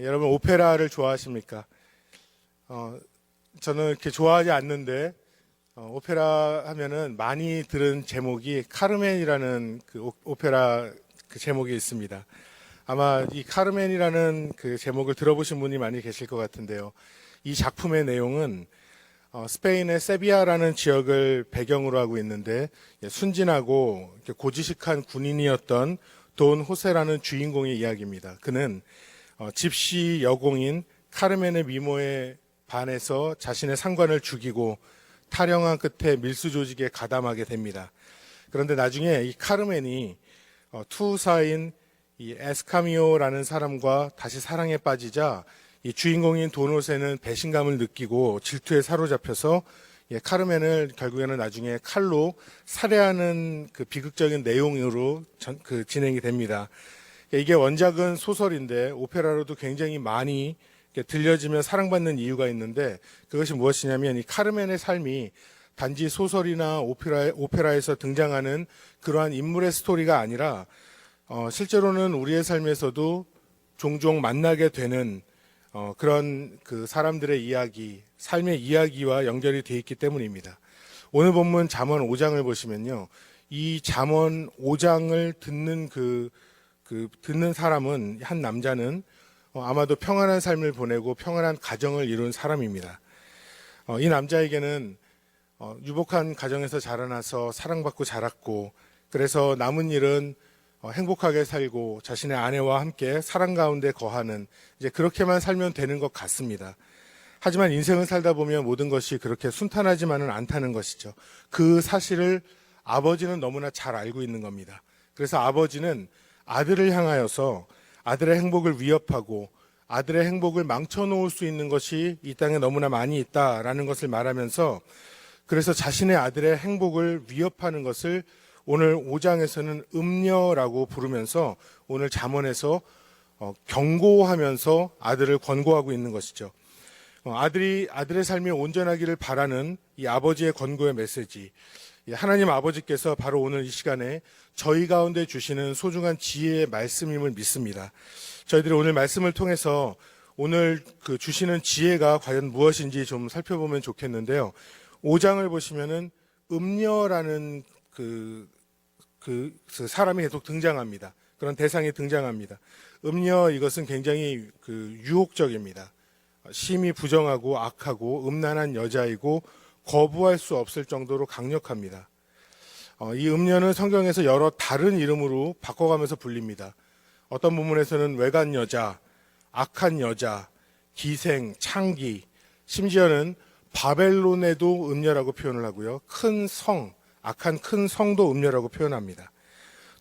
여러분 오페라를 좋아하십니까? 저는 이렇게 좋아하지 않는데 오페라 하면은 많이 들은 제목이 카르멘이라는 그 오페라 그 제목이 있습니다. 아마 이 카르멘이라는 그 제목을 들어보신 분이 많이 계실 것 같은데요. 이 작품의 내용은 스페인의 세비야라는 지역을 배경으로 하고 있는데 순진하고 고지식한 군인이었던 돈 호세라는 주인공의 이야기입니다. 그는 집시 여공인 카르멘의 미모에 반해서 자신의 상관을 죽이고 탈영한 끝에 밀수 조직에 가담하게 됩니다. 그런데 나중에 이 카르멘이 투사인 이 에스카미오라는 사람과 다시 사랑에 빠지자 이 주인공인 돈호세는 배신감을 느끼고 질투에 사로잡혀서 카르멘을 결국에는 나중에 칼로 살해하는 그 비극적인 내용으로 진행이 됩니다. 이게 원작은 소설인데 오페라로도 굉장히 많이 들려지면 사랑받는 이유가 있는데 그것이 무엇이냐면 이 카르멘의 삶이 단지 소설이나 오페라에서 등장하는 그러한 인물의 스토리가 아니라 실제로는 우리의 삶에서도 종종 만나게 되는 그런 그 사람들의 이야기, 삶의 이야기와 연결이 되어 있기 때문입니다. 오늘 본문 잠언 5장을 보시면요. 이 잠언 5장을 듣는 사람은 한 남자는 아마도 평안한 삶을 보내고 평안한 가정을 이룬 사람입니다. 이 남자에게는 유복한 가정에서 자라나서 사랑받고 자랐고 그래서 남은 일은 행복하게 살고 자신의 아내와 함께 사랑 가운데 거하는 이제 그렇게만 살면 되는 것 같습니다. 하지만 인생을 살다 보면 모든 것이 그렇게 순탄하지만은 않다는 것이죠. 그 사실을 아버지는 너무나 잘 알고 있는 겁니다. 그래서 아버지는 아들을 향하여서 아들의 행복을 위협하고 아들의 행복을 망쳐놓을 수 있는 것이 이 땅에 너무나 많이 있다라는 것을 말하면서 그래서 자신의 아들의 행복을 위협하는 것을 오늘 5장에서는 음녀라고 부르면서 오늘 잠언에서 경고하면서 아들을 권고하고 있는 것이죠. 아들의 삶이 온전하기를 바라는 이 아버지의 권고의 메시지. 하나님 아버지께서 바로 오늘 이 시간에 저희 가운데 주시는 소중한 지혜의 말씀임을 믿습니다. 저희들이 오늘 말씀을 통해서 오늘 그 주시는 지혜가 과연 무엇인지 좀 살펴보면 좋겠는데요. 5장을 보시면은 음녀라는 그 사람이 계속 등장합니다. 그런 대상이 등장합니다. 음녀 이것은 굉장히 유혹적입니다. 심히 부정하고 악하고 음란한 여자이고 거부할 수 없을 정도로 강력합니다. 이 음녀는 성경에서 여러 다른 이름으로 바꿔가면서 불립니다. 어떤 부분에서는 외간 여자, 악한 여자, 기생, 창기, 심지어는 바벨론에도 음녀라고 표현을 하고요. 큰 성, 악한 큰 성도 음녀라고 표현합니다.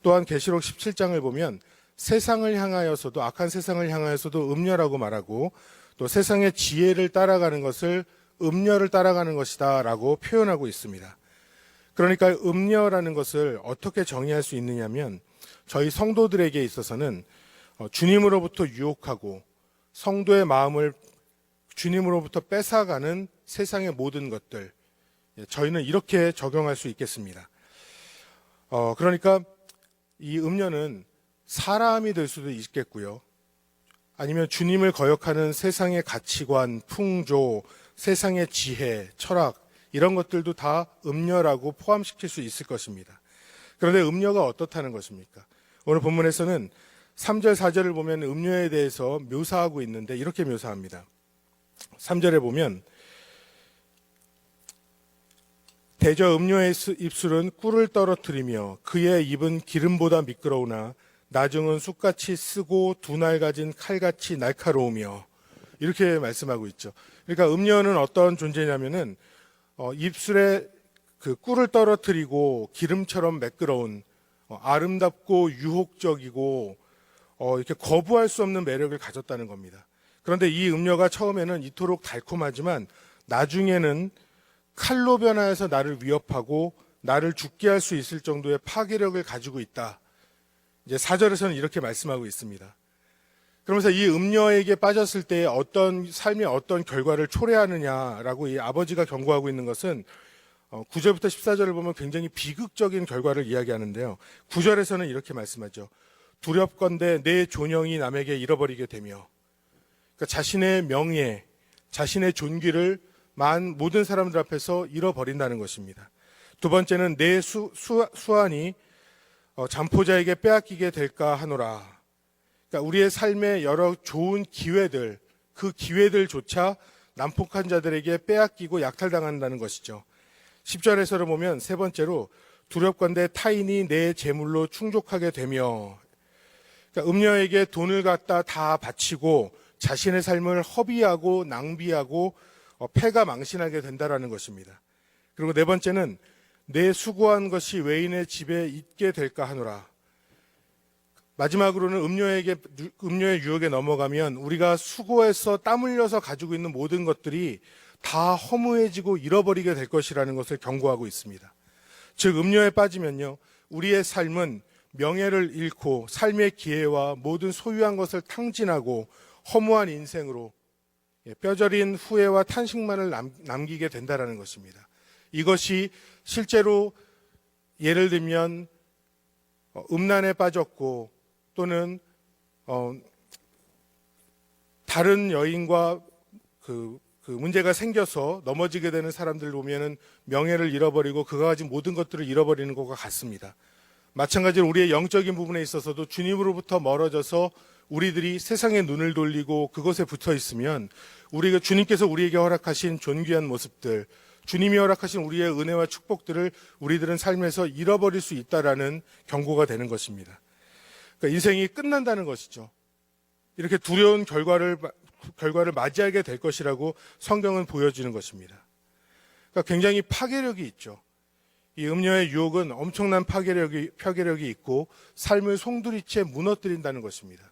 또한 계시록 17장을 보면 세상을 향하여서도 악한 세상을 향하여서도 음녀라고 말하고 또 세상의 지혜를 따라가는 것을 음녀를 따라가는 것이다 라고 표현하고 있습니다. 그러니까 음녀라는 것을 어떻게 정의할 수 있느냐면 저희 성도들에게 있어서는 주님으로부터 유혹하고 성도의 마음을 주님으로부터 뺏어가는 세상의 모든 것들 저희는 이렇게 적용할 수 있겠습니다. 그러니까 이 음녀는 사람이 될 수도 있겠고요. 아니면 주님을 거역하는 세상의 가치관, 풍조, 세상의 지혜, 철학 이런 것들도 다 음녀라고 포함시킬 수 있을 것입니다. 그런데 음녀가 어떻다는 것입니까? 오늘 본문에서는 3절, 4절을 보면 음녀에 대해서 묘사하고 있는데 이렇게 묘사합니다. 3절에 보면 대저 음녀의 입술은 꿀을 떨어뜨리며 그의 입은 기름보다 미끄러우나 나중은 쑥같이 쓰고 두 날 가진 칼같이 날카로우며 이렇게 말씀하고 있죠. 그러니까 음녀는 어떤 존재냐면은 입술에 그 꿀을 떨어뜨리고 기름처럼 매끄러운 아름답고 유혹적이고 이렇게 거부할 수 없는 매력을 가졌다는 겁니다. 그런데 이 음녀가 처음에는 이토록 달콤하지만 나중에는 칼로 변화해서 나를 위협하고 나를 죽게 할 수 있을 정도의 파괴력을 가지고 있다. 이제 4절에서는 이렇게 말씀하고 있습니다. 그러면서 이 음녀에게 빠졌을 때 어떤 삶이 어떤 결과를 초래하느냐라고 이 아버지가 경고하고 있는 것은 9절부터 14절을 보면 굉장히 비극적인 결과를 이야기하는데요. 9절에서는 이렇게 말씀하죠. 두렵건대 내 존영이 남에게 잃어버리게 되며 그러니까 자신의 명예, 자신의 존귀를 모든 사람들 앞에서 잃어버린다는 것입니다. 두 번째는 내 수완이 잠포자에게 빼앗기게 될까 하노라. 그러니까 우리의 삶의 여러 좋은 기회들, 그 기회들조차 난폭한 자들에게 빼앗기고 약탈당한다는 것이죠. 10절에서를 보면 세 번째로 두렵건대 타인이 내 재물로 충족하게 되며, 그러니까 음녀에게 돈을 갖다 다 바치고 자신의 삶을 허비하고 낭비하고 패가 망신하게 된다라는 것입니다. 그리고 네 번째는 내 수고한 것이 외인의 집에 있게 될까 하노라. 마지막으로는 음료의 유혹에 넘어가면 우리가 수고해서 땀 흘려서 가지고 있는 모든 것들이 다 허무해지고 잃어버리게 될 것이라는 것을 경고하고 있습니다. 즉 음료에 빠지면요, 우리의 삶은 명예를 잃고 삶의 기회와 모든 소유한 것을 탕진하고 허무한 인생으로 뼈저린 후회와 탄식만을 남기게 된다는 것입니다. 이것이 실제로 예를 들면 음란에 빠졌고 또는 다른 여인과 그 문제가 생겨서 넘어지게 되는 사람들 보면은 명예를 잃어버리고 그가 가진 모든 것들을 잃어버리는 것과 같습니다. 마찬가지로 우리의 영적인 부분에 있어서도 주님으로부터 멀어져서 우리들이 세상에 눈을 돌리고 그것에 붙어 있으면 우리가 주님께서 우리에게 허락하신 존귀한 모습들, 주님이 허락하신 우리의 은혜와 축복들을 우리들은 삶에서 잃어버릴 수 있다라는 경고가 되는 것입니다. 그러니까 인생이 끝난다는 것이죠. 이렇게 두려운 결과를 맞이하게 될 것이라고 성경은 보여주는 것입니다. 그러니까 굉장히 파괴력이 있죠. 이 음녀의 유혹은 엄청난 파괴력이 있고 삶을 송두리째 무너뜨린다는 것입니다.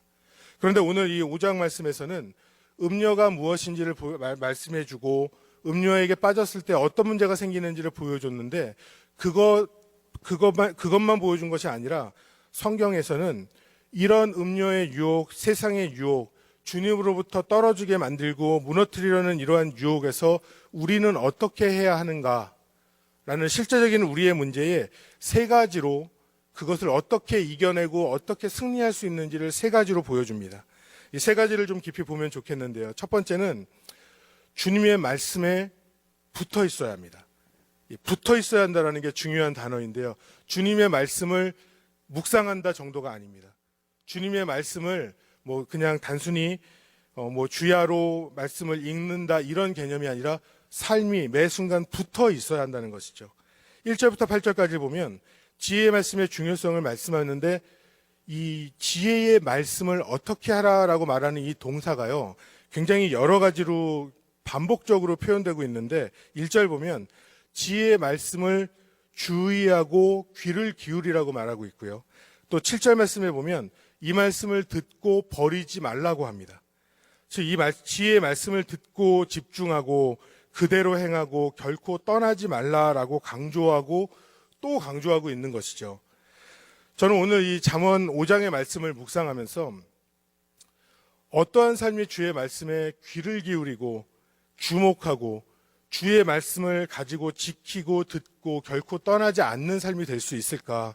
그런데 오늘 이 5장 말씀에서는 음녀가 무엇인지를 말씀해주고 음녀에게 빠졌을 때 어떤 문제가 생기는지를 보여줬는데 그것만 보여준 것이 아니라 성경에서는 이런 음녀의 유혹, 세상의 유혹, 주님으로부터 떨어지게 만들고 무너뜨리려는 이러한 유혹에서 우리는 어떻게 해야 하는가라는 실제적인 우리의 문제에 세 가지로 그것을 어떻게 이겨내고 어떻게 승리할 수 있는지를 세 가지로 보여줍니다. 이 세 가지를 좀 깊이 보면 좋겠는데요. 첫 번째는 주님의 말씀에 붙어 있어야 합니다. 붙어 있어야 한다는 게 중요한 단어인데요. 주님의 말씀을 묵상한다 정도가 아닙니다. 주님의 말씀을 그냥 단순히 주야로 말씀을 읽는다 이런 개념이 아니라 삶이 매 순간 붙어 있어야 한다는 것이죠. 1절부터 8절까지 보면 지혜의 말씀의 중요성을 말씀하는데 이 지혜의 말씀을 어떻게 하라라고 말하는 이 동사가요, 굉장히 여러 가지로 반복적으로 표현되고 있는데 1절 보면 지혜의 말씀을 주의하고 귀를 기울이라고 말하고 있고요. 또 7절 말씀에 보면 이 말씀을 듣고 버리지 말라고 합니다. 즉 이 지혜의 말씀을 듣고 집중하고 그대로 행하고 결코 떠나지 말라라고 강조하고 또 강조하고 있는 것이죠. 저는 오늘 이 잠언 5장의 말씀을 묵상하면서 어떠한 삶이 주의 말씀에 귀를 기울이고 주목하고 주의 말씀을 가지고 지키고 듣고 결코 떠나지 않는 삶이 될 수 있을까?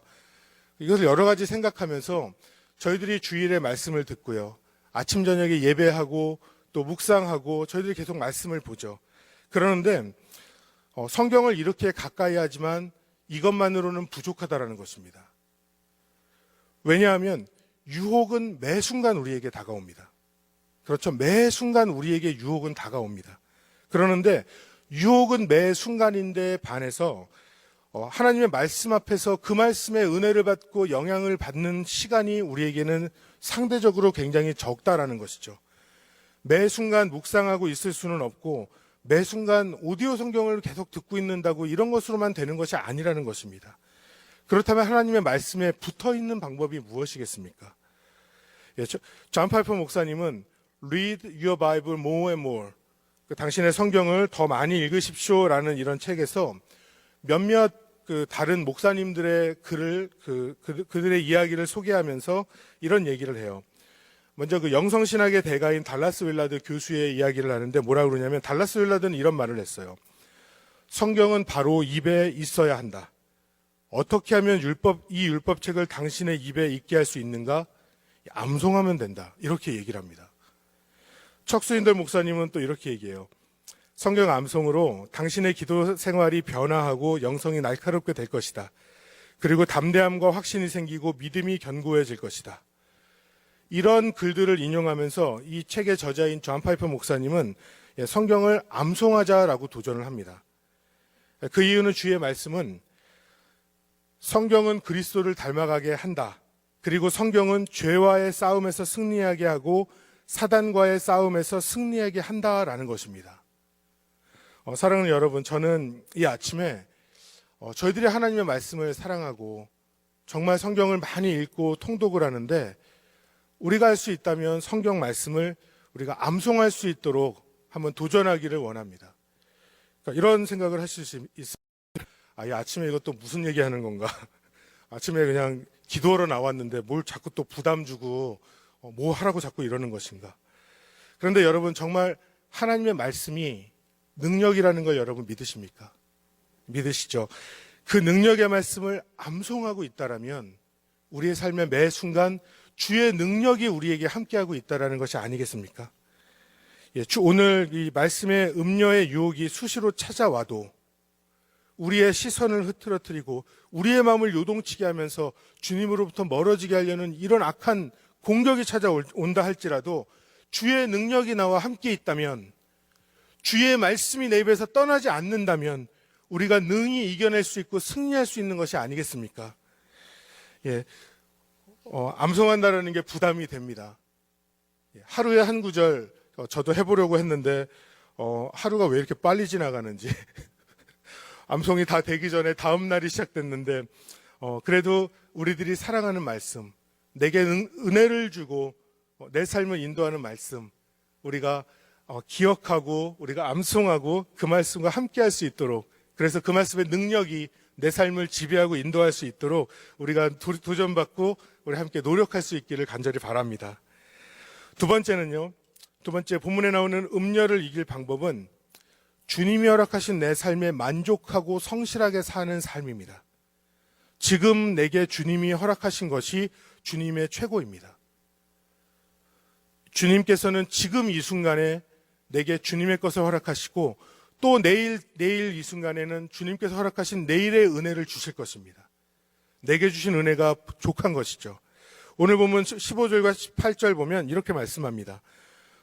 이것을 여러 가지 생각하면서 저희들이 주일에 말씀을 듣고요. 아침 저녁에 예배하고 또 묵상하고 저희들이 계속 말씀을 보죠. 그러는데 성경을 이렇게 가까이 하지만 이것만으로는 부족하다라는 것입니다. 왜냐하면 유혹은 매 순간 우리에게 다가옵니다. 그렇죠. 매 순간 우리에게 유혹은 다가옵니다. 그러는데 유혹은 매 순간인데 반해서 하나님의 말씀 앞에서 그 말씀의 은혜를 받고 영향을 받는 시간이 우리에게는 상대적으로 굉장히 적다라는 것이죠. 매 순간 묵상하고 있을 수는 없고 매 순간 오디오 성경을 계속 듣고 있는다고 이런 것으로만 되는 것이 아니라는 것입니다. 그렇다면 하나님의 말씀에 붙어 있는 방법이 무엇이겠습니까? 존 파이퍼 목사님은 Read your Bible more and more. 당신의 성경을 더 많이 읽으십시오라는 이런 책에서 몇몇 다른 목사님들의 글을 그들의 이야기를 소개하면서 이런 얘기를 해요. 먼저 영성신학의 대가인 달라스 윌라드 교수의 이야기를 하는데 뭐라고 그러냐면 달라스 윌라드는 이런 말을 했어요. 성경은 바로 입에 있어야 한다. 어떻게 하면 이 율법책을 당신의 입에 있게 할 수 있는가? 암송하면 된다. 이렇게 얘기를 합니다. 척수인돌 목사님은 또 이렇게 얘기해요. 성경 암송으로 당신의 기도 생활이 변화하고 영성이 날카롭게 될 것이다. 그리고 담대함과 확신이 생기고 믿음이 견고해질 것이다. 이런 글들을 인용하면서 이 책의 저자인 존 파이퍼 목사님은 성경을 암송하자라고 도전을 합니다. 그 이유는 주의 말씀은 성경은 그리스도를 닮아가게 한다. 그리고 성경은 죄와의 싸움에서 승리하게 하고 사단과의 싸움에서 승리하게 한다라는 것입니다. 사랑하는 여러분, 저는 이 아침에 저희들이 하나님의 말씀을 사랑하고 정말 성경을 많이 읽고 통독을 하는데 우리가 할 수 있다면 성경 말씀을 우리가 암송할 수 있도록 한번 도전하기를 원합니다. 그러니까 이런 생각을 하실 수 있어요. 이 아침에 이것도 무슨 얘기하는 건가? 아침에 그냥 기도하러 나왔는데 뭘 자꾸 또 부담 주고 뭐 하라고 자꾸 이러는 것인가? 그런데 여러분, 정말 하나님의 말씀이 능력이라는 걸 여러분 믿으십니까? 믿으시죠? 그 능력의 말씀을 암송하고 있다라면 우리의 삶의 매 순간 주의 능력이 우리에게 함께하고 있다라는 것이 아니겠습니까? 오늘 이 말씀의 음녀의 유혹이 수시로 찾아와도 우리의 시선을 흐트러뜨리고 우리의 마음을 요동치게 하면서 주님으로부터 멀어지게 하려는 이런 악한 공격이 찾아온다 할지라도 주의 능력이 나와 함께 있다면, 주의 말씀이 내 입에서 떠나지 않는다면 우리가 능히 이겨낼 수 있고 승리할 수 있는 것이 아니겠습니까? 암송한다라는 게 부담이 됩니다. 하루에 한 구절 저도 해보려고 했는데 하루가 왜 이렇게 빨리 지나가는지 암송이 다 되기 전에 다음 날이 시작됐는데 그래도 우리들이 사랑하는 말씀, 내게 은혜를 주고 내 삶을 인도하는 말씀, 우리가 기억하고 우리가 암송하고 그 말씀과 함께 할 수 있도록, 그래서 그 말씀의 능력이 내 삶을 지배하고 인도할 수 있도록 우리가 도전받고 우리 함께 노력할 수 있기를 간절히 바랍니다. 두 번째 본문에 나오는 음녀를 이길 방법은 주님이 허락하신 내 삶에 만족하고 성실하게 사는 삶입니다. 지금 내게 주님이 허락하신 것이 주님의 최고입니다. 주님께서는 지금 이 순간에 내게 주님의 것을 허락하시고 또 내일 이 순간에는 주님께서 허락하신 내일의 은혜를 주실 것입니다. 내게 주신 은혜가 족한 것이죠. 오늘 보면 15절과 18절 보면 이렇게 말씀합니다.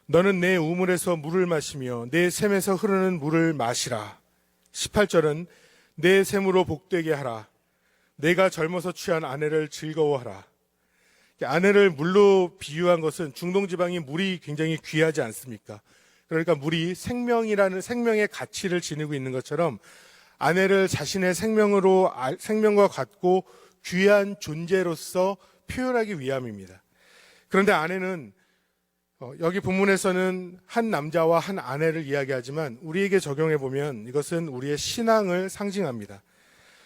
너는 내 우물에서 물을 마시며 내 샘에서 흐르는 물을 마시라. 18절은 내 샘으로 복되게 하라. 내가 젊어서 취한 아내를 즐거워하라. 아내를 물로 비유한 것은 중동지방이 물이 굉장히 귀하지 않습니까? 그러니까 물이 생명의 가치를 지니고 있는 것처럼 아내를 자신의 생명과 같고 귀한 존재로서 표현하기 위함입니다. 그런데 아내는 여기 본문에서는 한 남자와 한 아내를 이야기하지만 우리에게 적용해 보면 이것은 우리의 신앙을 상징합니다.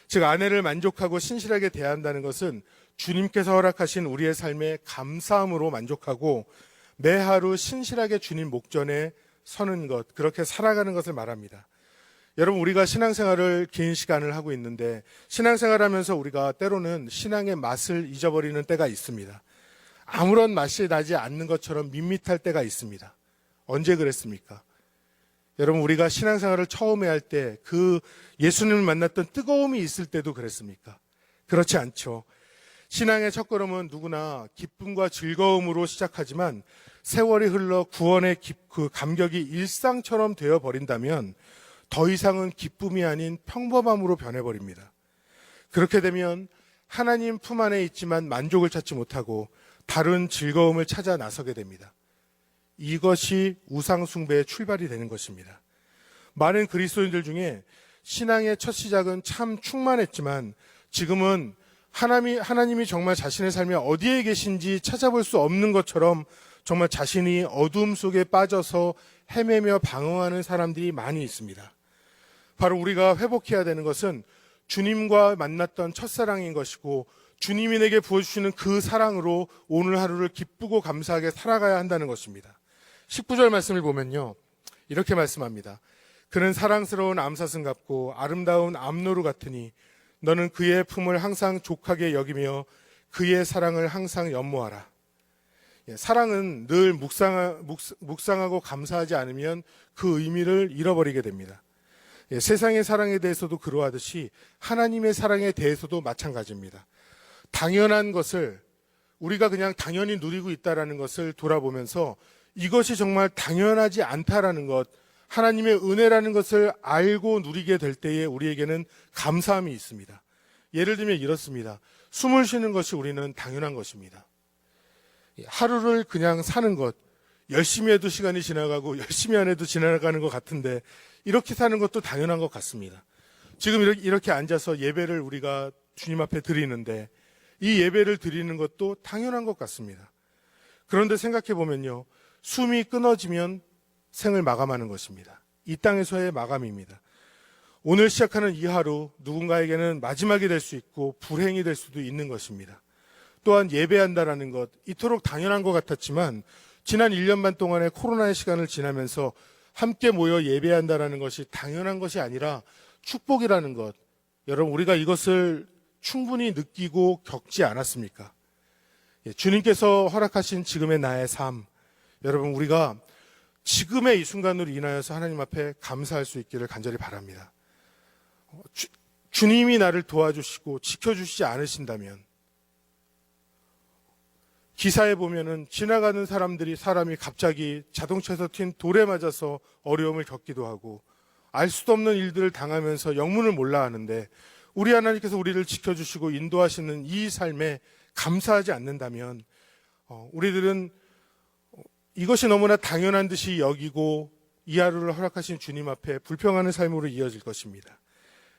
즉 아내를 만족하고 신실하게 대한다는 것은 주님께서 허락하신 우리의 삶에 감사함으로 만족하고 매 하루 신실하게 주님 목전에 서는 것, 그렇게 살아가는 것을 말합니다. 여러분, 우리가 신앙생활을 긴 시간을 하고 있는데 신앙생활하면서 우리가 때로는 신앙의 맛을 잊어버리는 때가 있습니다. 아무런 맛이 나지 않는 것처럼 밋밋할 때가 있습니다. 언제 그랬습니까? 여러분, 우리가 신앙생활을 처음에 할 때 그 예수님을 만났던 뜨거움이 있을 때도 그랬습니까? 그렇지 않죠. 신앙의 첫걸음은 누구나 기쁨과 즐거움으로 시작하지만 세월이 흘러 구원의 그 감격이 일상처럼 되어버린다면 더 이상은 기쁨이 아닌 평범함으로 변해버립니다. 그렇게 되면 하나님 품 안에 있지만 만족을 찾지 못하고 다른 즐거움을 찾아 나서게 됩니다. 이것이 우상숭배의 출발이 되는 것입니다. 많은 그리스도인들 중에 신앙의 첫 시작은 참 충만했지만 지금은 하나님이 정말 자신의 삶에 어디에 계신지 찾아볼 수 없는 것처럼 정말 자신이 어둠 속에 빠져서 헤매며 방황하는 사람들이 많이 있습니다. 바로 우리가 회복해야 되는 것은 주님과 만났던 첫사랑인 것이고 주님이 내게 부어주시는 그 사랑으로 오늘 하루를 기쁘고 감사하게 살아가야 한다는 것입니다. 19절 말씀을 보면요, 이렇게 말씀합니다. 그는 사랑스러운 암사슴 같고 아름다운 암노루 같으니 너는 그의 품을 항상 족하게 여기며 그의 사랑을 항상 연모하라. 사랑은 늘 묵상하고 감사하지 않으면 그 의미를 잃어버리게 됩니다. 세상의 사랑에 대해서도 그러하듯이 하나님의 사랑에 대해서도 마찬가지입니다. 당연한 것을 우리가 그냥 당연히 누리고 있다는 것을 돌아보면서 이것이 정말 당연하지 않다라는 것, 하나님의 은혜라는 것을 알고 누리게 될 때에 우리에게는 감사함이 있습니다. 예를 들면 이렇습니다. 숨을 쉬는 것이 우리는 당연한 것입니다. 하루를 그냥 사는 것, 열심히 해도 시간이 지나가고 열심히 안 해도 지나가는 것 같은데 이렇게 사는 것도 당연한 것 같습니다. 지금 이렇게 앉아서 예배를 우리가 주님 앞에 드리는데 이 예배를 드리는 것도 당연한 것 같습니다. 그런데 생각해 보면요, 숨이 끊어지면 생을 마감하는 것입니다. 이 땅에서의 마감입니다. 오늘 시작하는 이 하루 누군가에게는 마지막이 될 수 있고 불행이 될 수도 있는 것입니다. 또한 예배한다라는 것, 이토록 당연한 것 같았지만 지난 1년 반 동안의 코로나의 시간을 지나면서 함께 모여 예배한다라는 것이 당연한 것이 아니라 축복이라는 것, 여러분 우리가 이것을 충분히 느끼고 겪지 않았습니까? 주님께서 허락하신 지금의 나의 삶, 여러분 우리가 지금의 이 순간으로 인하여서 하나님 앞에 감사할 수 있기를 간절히 바랍니다. 주님이 나를 도와주시고 지켜주시지 않으신다면, 기사에 보면은 지나가는 사람이 갑자기 자동차에서 튄 돌에 맞아서 어려움을 겪기도 하고 알 수도 없는 일들을 당하면서 영문을 몰라 하는데 우리 하나님께서 우리를 지켜주시고 인도하시는 이 삶에 감사하지 않는다면 우리들은 이것이 너무나 당연한 듯이 여기고 이 하루를 허락하신 주님 앞에 불평하는 삶으로 이어질 것입니다.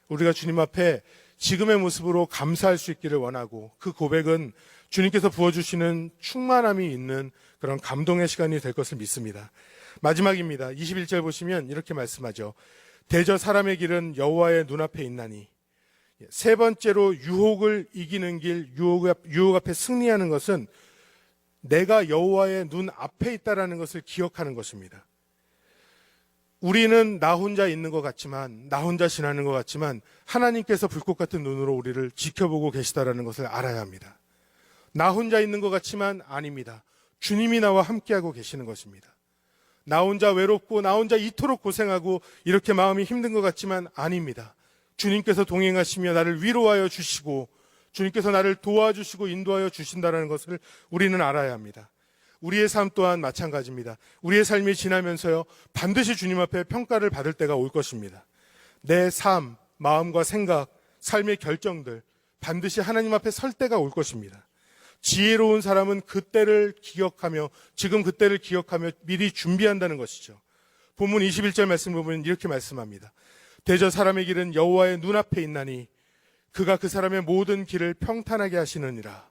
우리가 주님 앞에 지금의 모습으로 감사할 수 있기를 원하고 그 고백은 주님께서 부어주시는 충만함이 있는 그런 감동의 시간이 될 것을 믿습니다. 마지막입니다. 21절 보시면 이렇게 말씀하죠. 대저 사람의 길은 여호와의 눈앞에 있나니. 세 번째로 유혹을 이기는 길, 유혹 앞에 승리하는 것은 내가 여호와의 눈 앞에 있다라는 것을 기억하는 것입니다. 우리는 나 혼자 있는 것 같지만, 나 혼자 지나는 것 같지만 하나님께서 불꽃 같은 눈으로 우리를 지켜보고 계시다라는 것을 알아야 합니다. 나 혼자 있는 것 같지만 아닙니다. 주님이 나와 함께하고 계시는 것입니다. 나 혼자 외롭고 나 혼자 이토록 고생하고 이렇게 마음이 힘든 것 같지만 아닙니다. 주님께서 동행하시며 나를 위로하여 주시고 주님께서 나를 도와주시고 인도하여 주신다는 것을 우리는 알아야 합니다. 우리의 삶 또한 마찬가지입니다. 우리의 삶이 지나면서요, 반드시 주님 앞에 평가를 받을 때가 올 것입니다. 내 삶, 마음과 생각, 삶의 결정들 반드시 하나님 앞에 설 때가 올 것입니다. 지혜로운 사람은 그때를 기억하며 지금 그때를 기억하며 미리 준비한다는 것이죠. 본문 21절 말씀을 보면 이렇게 말씀합니다. 대저 사람의 길은 여호와의 눈앞에 있나니 그가 그 사람의 모든 길을 평탄하게 하시느니라.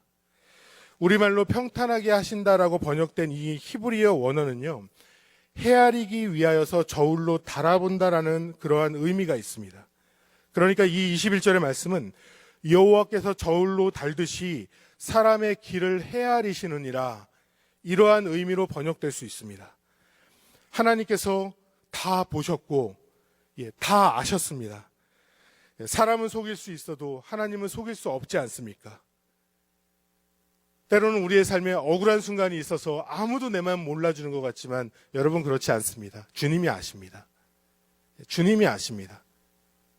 우리말로 평탄하게 하신다라고 번역된 이 히브리어 원어는요, 헤아리기 위하여서 저울로 달아본다라는 그러한 의미가 있습니다. 그러니까 이 21절의 말씀은 여호와께서 저울로 달듯이 사람의 길을 헤아리시느니라, 이러한 의미로 번역될 수 있습니다. 하나님께서 다 보셨고 다 아셨습니다. 사람은 속일 수 있어도 하나님은 속일 수 없지 않습니까? 때로는 우리의 삶에 억울한 순간이 있어서 아무도 내 마음 몰라주는 것 같지만 여러분 그렇지 않습니다. 주님이 아십니다. 주님이 아십니다.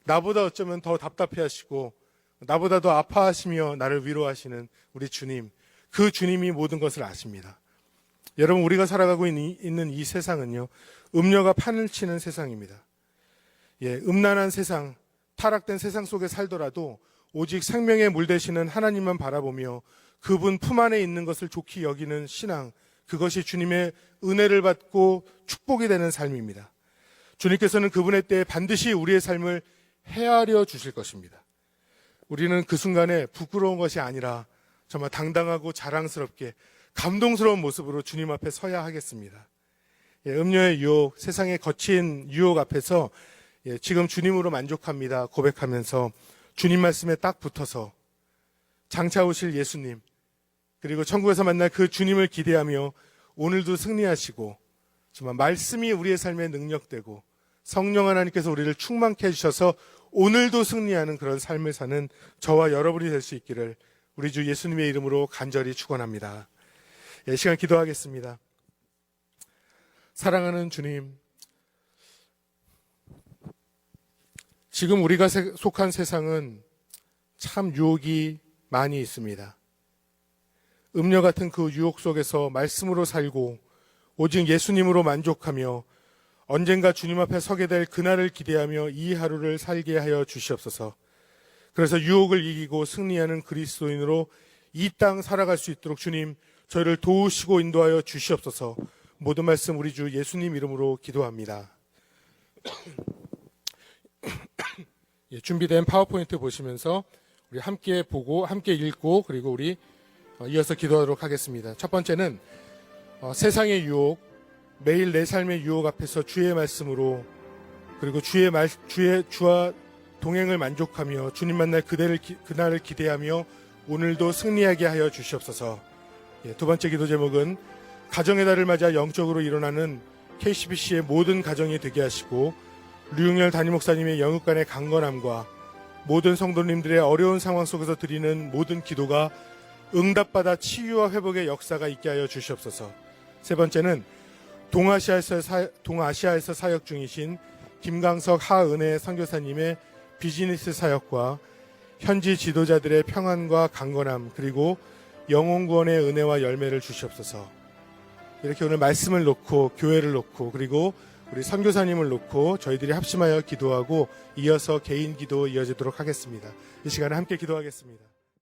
나보다 어쩌면 더 답답해하시고 나보다 더 아파하시며 나를 위로하시는 우리 주님, 그 주님이 모든 것을 아십니다. 여러분 우리가 살아가고 있는 이 세상은요, 음녀가 판을 치는 세상입니다. 음란한 세상, 타락된 세상 속에 살더라도 오직 생명의 물 되시는 하나님만 바라보며 그분 품 안에 있는 것을 좋게 여기는 신앙, 그것이 주님의 은혜를 받고 축복이 되는 삶입니다. 주님께서는 그분의 때에 반드시 우리의 삶을 헤아려 주실 것입니다. 우리는 그 순간에 부끄러운 것이 아니라 정말 당당하고 자랑스럽게 감동스러운 모습으로 주님 앞에 서야 하겠습니다. 음료의 유혹, 세상의 거친 유혹 앞에서 지금 주님으로 만족합니다 고백하면서 주님 말씀에 딱 붙어서 장차 오실 예수님, 그리고 천국에서 만날 그 주님을 기대하며 오늘도 승리하시고 정말 말씀이 우리의 삶에 능력되고 성령 하나님께서 우리를 충만케 해주셔서 오늘도 승리하는 그런 삶을 사는 저와 여러분이 될 수 있기를 우리 주 예수님의 이름으로 간절히 축원합니다. 시간 기도하겠습니다. 사랑하는 주님, 지금 우리가 속한 세상은 참 유혹이 많이 있습니다. 음녀 같은 그 유혹 속에서 말씀으로 살고 오직 예수님으로 만족하며 언젠가 주님 앞에 서게 될 그날을 기대하며 이 하루를 살게 하여 주시옵소서. 그래서 유혹을 이기고 승리하는 그리스도인으로 이 땅 살아갈 수 있도록 주님 저희를 도우시고 인도하여 주시옵소서. 모든 말씀 우리 주 예수님 이름으로 기도합니다. 준비된 파워포인트 보시면서 우리 함께 보고 함께 읽고 그리고 우리 이어서 기도하도록 하겠습니다. 첫 번째는 세상의 유혹, 매일 내 삶의 유혹 앞에서 주의 말씀으로 그리고 주와 동행을 만족하며 주님 만날 그날을 기대하며 오늘도 승리하게 하여 주시옵소서. 두 번째 기도 제목은 가정의 달을 맞아 영적으로 일어나는 KCBC의 모든 가정이 되게 하시고 류용열 담임 목사님의 영육간의 강건함과 모든 성도님들의 어려운 상황 속에서 드리는 모든 기도가 응답받아 치유와 회복의 역사가 있게 하여 주시옵소서. 세 번째는 동아시아에서 사역 중이신 김강석 하은혜 선교사님의 비즈니스 사역과 현지 지도자들의 평안과 강건함 그리고 영혼 구원의 은혜와 열매를 주시옵소서. 이렇게 오늘 말씀을 놓고 교회를 놓고 그리고 우리 선교사님을 놓고 저희들이 합심하여 기도하고 이어서 개인 기도 이어지도록 하겠습니다. 이 시간에 함께 기도하겠습니다.